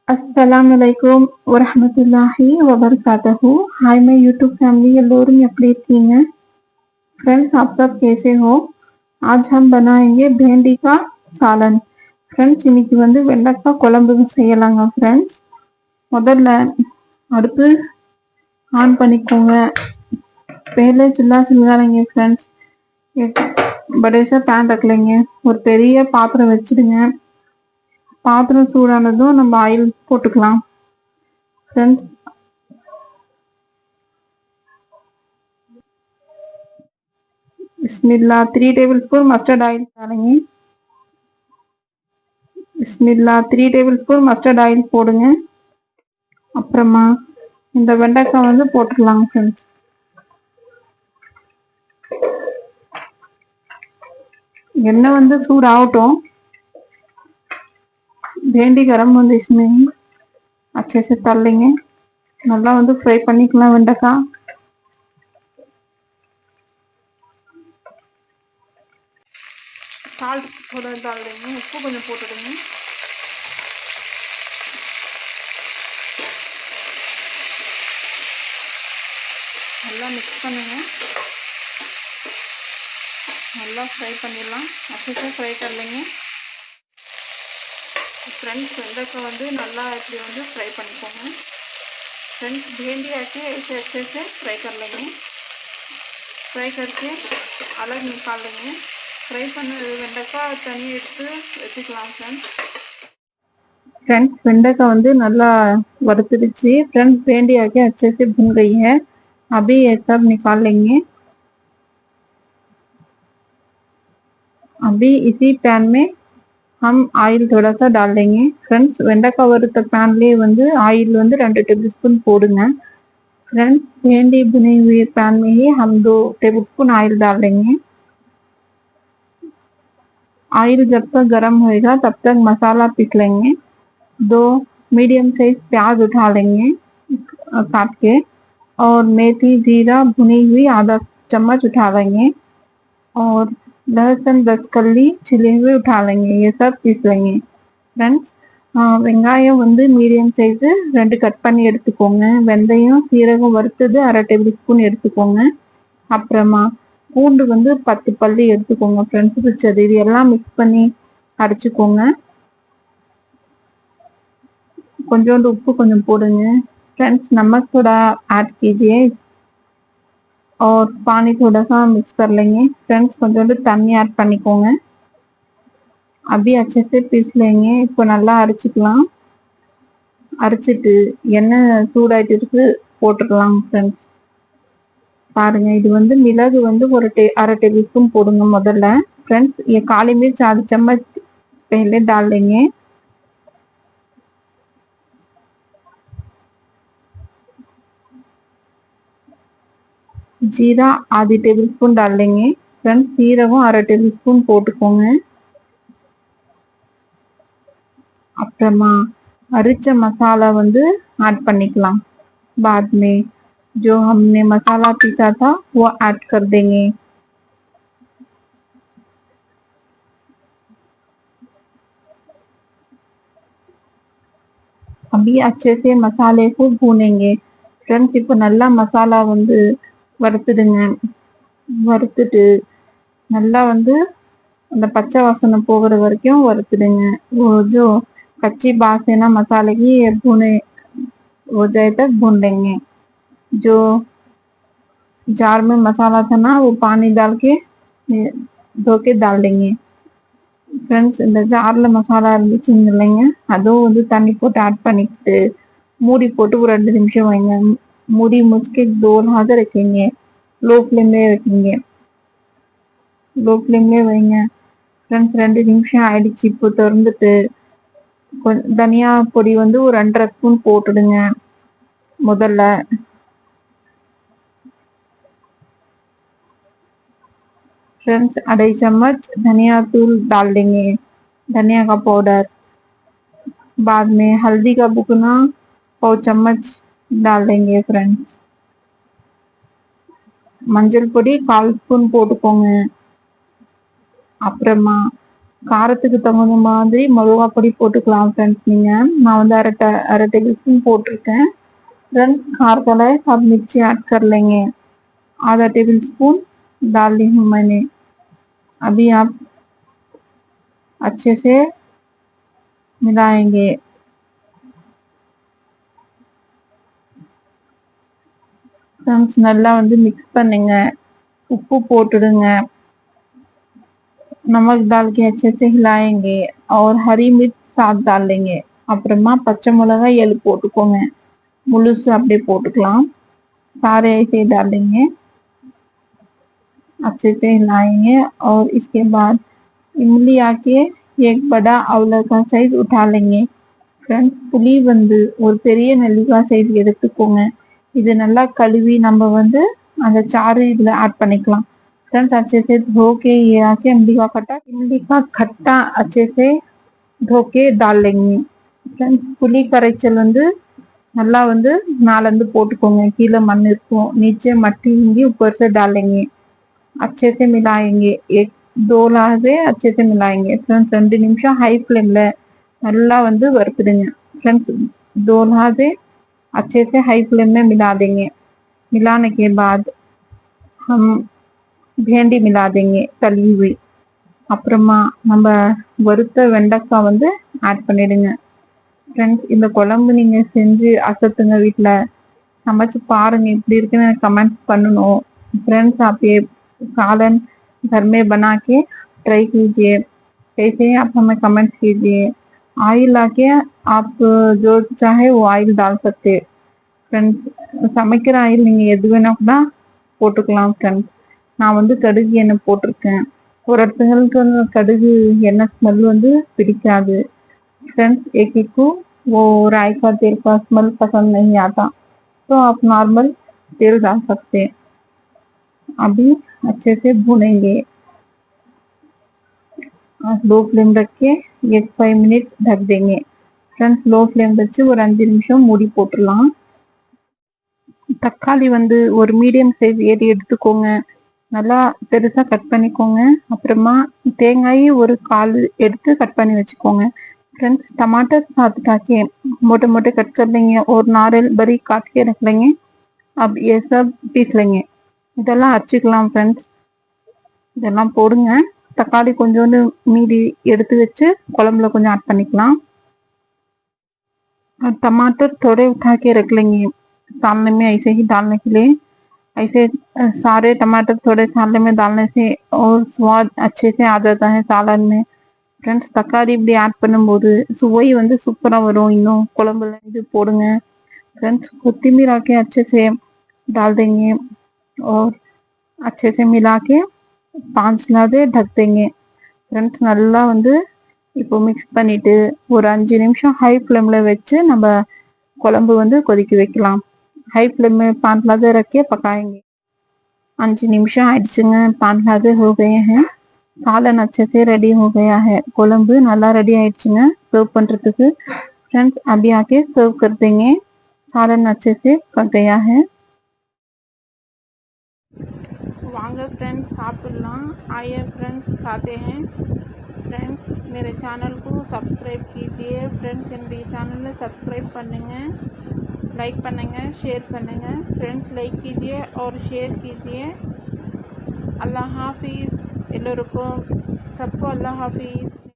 अस्सलामुअलैकुम वरहमतुल्लाहि वबरकातहू। हाय my YouTube family, எல்லோரும் எப்படி இருக்கீங்க? फ्रेंड्स, आप सब कैसे हो? आज हम बनाएंगे भिंडी का सालन. फ्रेंड्स, இன்னைக்கு வந்து வெண்டைக்காய் குழம்பு செய்யலாங்க. फ्रेंड्स, முதல்ல அடுப்பு ஆன் பண்ணிக்கோங்க. पहले चूल्हा चुला लेंगे. फ्रेंड्स, एक बड़े सा पैन रख लेंगे. ஒரு பெரிய பாத்திரம் வச்சிடுங்க. பாத்திரம் சூடானதும் நம்ம ஆயில் போட்டுக்கலாம். फ्रेंड्स, बिस्मिल्लाह 3 टेबल स्पून मस्टर्ड ऑयल डालेंगे. बिस्मिल्लाह 3 टेबल स्पून मस्टर्ड ऑयल போடுங்க. அப்புறமா இந்த வெண்டைக்காய் வந்து போட்டுக்கலாம். फ्रेंड्स, எண்ணெய் வந்து சூடாகட்டும். भिंडी गरम வந்து इसमें अच्छे से तल लेंगे. நல்லா வந்து ஃப்ரை பண்ணிக்கலாம் வெண்டைக்காய். साल्ट थोड़ा डाल देंगे. उप्पू கொஞ்சம் போட்டுடுங்க. நல்லா மிக்ஸ் பண்ணுங்க. நல்லா फ्राई பண்ணிடலாம். अच्छे से फ्राई कर लेंगे. फ्रेंड्स, வெண்டைக்காய் வந்து நல்லா இப்படி வந்து फ्राई பண்ணிக்கோங்க. फ्रेंड्स, भिंडी ऐसे अच्छे से फ्राई कर लेंगे. फ्राई करके अलग निकाल लेंगे. फ्राई பண்ண வெண்டைக்காய் தனியாக எடுத்து வச்சுக்கலாம். फ्रेंड्स, வெண்டைக்காய் வந்து நல்லா வறுத்துடுச்சு. फ्रेंड्स, भिंडी आके अच्छे से भुन गई है. अभी ये सब निकाल लेंगे. अभी इसी पैन में हम ऑयल थोड़ा सा डाल देंगे. फ्रेंड्स, வெண்டைக்காய் வறுத்த पैनலேயே வந்து ऑयल வந்து 2 टेबल स्पून போடுங்க. फ्रेंड्स, भिंडी भुनी हुई पैन में ही हम 2 टेबल स्पून ऑयल डाल देंगे. ऑयल जब तक गर्म होएगा तब तक मसाला पीस लेंगे. 2 मीडियम साइज प्याज उठा लेंगे काट के, और मेथी जीरा भुनी हुई आधा चम्मच उठा लेंगे, और लहसुन 10 कली छिले हुए उठा लेंगे. ये सब पीस लेंगे. फ्रेंड्स, வெங்காயம் வந்து மீடியம் சைஸு 2 கட் பண்ணி எடுத்துக்கோங்க. வெந்தயம் சீரகம் வறுத்தது 1/2 டேபிள் ஸ்பூன் எடுத்துக்கோங்க. அப்புறமா பூண்டு வந்து 10 பல்லி எடுத்துக்கோங்க. ஃப்ரெண்ட்ஸ், பிடிச்சது இது எல்லாம் மிக்ஸ் பண்ணி அரைச்சிக்கோங்க. கொஞ்சோண்டு உப்பு கொஞ்சம் போடுங்க. फ्रेंड्स, नमक थोड़ा ऐड कीजिए और पानी थोड़ा सा मिक्स कर लेंगे. फ्रेंड्स, கொஞ்சோண்டு தண்ணி ஆட் பண்ணிக்கோங்க. अभी अच्छे से पीस लेंगे. இப்போ நல்லா அரைச்சிக்கலாம். அரைச்சிட்டு எண்ணெய் சூடாயிட்டு இருக்கு, போட்டுடலாம். फ्रेंड्स, பாருங்க, இது வந்து மிளகு வந்து ஒரு 1/2 टेबल स्पून போடுங்க முதல்ல. फ्रेंड्स, ये काली मिर्च आधी चम्मच पहले डाल लेंगे. जीरा आधी टेबल स्पून डाल लेंगे. फ्रेंड्स, சீரகம் 1/2 टेबल स्पून போட்டுக்கோங்க. அப்புறமா அரைச்ச மசாலா வந்து ऐड பண்ணிக்கலாம். बाद में जो हमने मसाला पीसा था वो ऐड कर देंगे. अभी अच्छे से मसाले को भूनेंगे. फ्रेंड्स, இப்போ நல்லா மசாலா வந்து வறுத்துடுங்க. வறுத்துட்டு நல்லா வந்து அந்த பச்சை வாசனை போகிற வரைக்கும் வறுத்துடுங்க. वो जो कच्ची बात है ना मसाले की, ये भुने हो जाए तक भून लेंगे. जो जार में मसाला था ना वो पानी डाल के धो के डाल देंगे. ஃப்ரெண்ட்ஸ், இந்த ஜாரில் மசாலா இருந்துச்சுன்னு இல்லைங்க, அதுவும் வந்து தண்ணி போட்டு ஆட் பண்ணிக்கிட்டு மூடி போட்டு ஒரு 2 நிமிஷம் வைங்க. மூடி முச்சுக்கு தோலாக रखेंगे. लो फ्लेम में வைக்கிங்க. लो फ्लेम में வைங்க. ஃப்ரெண்ட்ஸ், 2 நிமிஷம் ஆயிடுச்சு. இப்போ திறந்துட்டு தனியா பொடி வந்து ஒரு 2.5 ஸ்பூன் போட்டுடுங்க முதல்ல. फ्रेंड्स, 2.5 चम्मच धनिया तूल डाल देंगे, धनिया का पाउडर. बाद में हल्दी का बुकना 1/4 चम्मच डाल देंगे. फ्रेंड्स, மஞ்சள் பொடி 1/4 ஸ்பூன் போட்டுக்கோங்க. அப்புறமா காரத்துக்கு தகுந்த மாதிரி மிளகா பொடி போட்டுக்கலாம் फ्रेंड्स நீங்க। நான் வந்து अरे टेबल स्पून போட்டிருக்கேன் फ्रेंड्स। खार वाला है सब मिर्ची ऐड कर लेंगे। आधा टेबल स्पून डाल ली हूँ मैंने। अभी आप अच्छे से मिलाएंगे। फ्रेंड्स நல்லா வந்து மிக்ஸ் பண்ணுங்க। உப்பு போட்டுடுங்க। नमक डाल के अच्छे से हिलाएंगे और हरी मिर्च साथ डाल लेंगे। அப்புறமா பச்சை மிளகாய் 7 போட்டுக்கோங்க। முழுசு அப்படியே போட்டுக்கலாம்। सारे ऐसे डाल लेंगे। अच्छे से हिलाएंगे और इसके बाद इमली आके एक बड़ा अवला का साइज उठा लेंगे। फ्रेंड्स புளி வந்து ஒரு பெரிய நெல்லிக்காய் சைஸ் எடுத்துக்கோங்க। இது நல்லா கழுவி நம்ம வந்து அந்த சாறு இதுல ஆட் பண்ணிக்கலாம்। फ्रेंड्स अच्छे से धो के ये आके इमली का खट्टा अच्छे से धो के डाल लेंगे। फ्रेंड्स புளி கரைச்சல் வந்து நல்லா வந்து நாலந்து போட்டுக்கோங்க। கீழே மண் இருக்கும், नीचे मट्टी होंगी, ऊपर से डालेंगे। अच्छे से मिलाएंगे। 1-2 लहजे अच्छे से मिलाएंगे। फ्रेंड्स 2 निमिஷம் हाई फ्लेमல நல்லா வந்து வறுத்துடுங்க। फ्रेंड्स 2 लहजे अच्छे से हाई फ्लेम में मिला देंगे। मिलाने के बाद हम भेंडी मिला देंगे तली हुई। அப்புறமா நம்ம வறுத்த வெண்டைக்காய் வந்து ஆட் பண்ணிடுங்க। फ्रेंड्स இந்த குழம்பு நீங்க செஞ்சு அசத்துங்க, வீட்ல சமைச்சு பாருங்க எப்படி இருக்குன்னு कमेंट பண்ணணும்। फ्रेंड्स आप ये सालन घर में बना के ट्राई कीजिए। कैसे आप हमें कमेंट कीजिए। ऑयल आके आप जो चाहे वो ऑयल डाल सकते। फ्रेंड्स சமைக்கிற ஆயில் நீங்க எது வேணா கூட போட்டுக்கலாம்। फ्रेंड्स நான் வந்து கடுகு எண்ணெய் போட்டிருக்கேன்। ஒரு ஒருத்தங்களுக்கு கடுகு எண்ணெய் ஸ்மெல் வந்து பிடிக்காது। फ्रेंड्स एक एक को वो राई का तेल का स्मेल पसंद नहीं आता, तो आप नॉर्मल तेल डाल सकते हैं। अभी अच्छे से भूनेंगे। लो फ्लेम रख के 5 मिनट ढक देंगे। फ्रेंड्स लो फ्लेम வச்சு ஒரு 5 நிமிஷம் மூடி போட்டுடலாம்। தக்காளி வந்து ஒரு மீடியம் சைஸ் ஏறி எடுத்துக்கோங்க। நல்லா பெருசா கட் பண்ணிக்கோங்க। அப்புறமா தேங்காய் ஒரு 1/4 எடுத்து कट பண்ணி வச்சுக்கோங்க। फ्रेंड्स टमाटर साथ के मोटे मोटे कट कर लेंगे और नारियल बारीक काट के रख लेंगे। अब ये सब पीस लेंगे। இதெல்லாம் அரைச்சிக்கலாம்। फ्रेंड्स இதெல்லாம் போடுங்க। தக்காளி கொஞ்சோண்டு மீதி எடுத்து வச்சு குழம்புல கொஞ்சம் ஆட் பண்ணிக்கலாம்। टमाटर थोड़े उठा के रख लेंगे सामने में ऐसे ही डालने के लिए। ऐसे सारे टमाटर थोड़े साले में डालने से और स्वाद अच्छे से आ जाता है सालन में। फ्रेंड्स தக்காளி இப்படி ஆட் பண்ணும்போது சுவை வந்து சூப்பரா வரும்। இன்னும் குழம்புல இது போடுங்க। फ्रेंड्स கொத்தமல்லி आके अच्छे से डाल देंगे और अच्छे से मिला के 5 लहजे ढक देंगे। फ्रेंड्स நல்லா வந்து இப்போ மிக்ஸ் பண்ணிட்டு ஒரு 5 நிமிஷம் ஹை फ्लेमல வச்சு நம்ம குழம்பு வந்து கொதிக்க வைக்கலாம்। हाई फ्लेम में 5 लहजे रख के पकाएंगे। 5 நிமிஷம் ஆயிடுச்சுங்க। 5 लहजे हो गए हैं। सालन अच्छे से रेडी हो गया है। குழம்பு நல்லா ரெடி ஆயிடுச்சுங்க சர்வ் பண்றதுக்கு। फ्रेंड्स अभी आके सर्व कर देंगे। सालन अच्छे से पक गया है। வாங்க फ्रेंड्स சாப்பிடலாம்। आइए फ्रेंड्स खाते हैं। फ्रेंड्स मेरे चैनल को सब्सक्राइब कीजिए। फ्रेंड्स என்னுடைய சேனலை சப்ஸ்கிரைப் பண்ணுங்க, லைக் பண்ணுங்க, ஷேர் பண்ணுங்க। फ्रेंड्स லைக் कीजिए और शेयर कीजिए। अल्लाह हाफिज़। எல்லோருக்கும் सबको अल्लाह हाफिज़।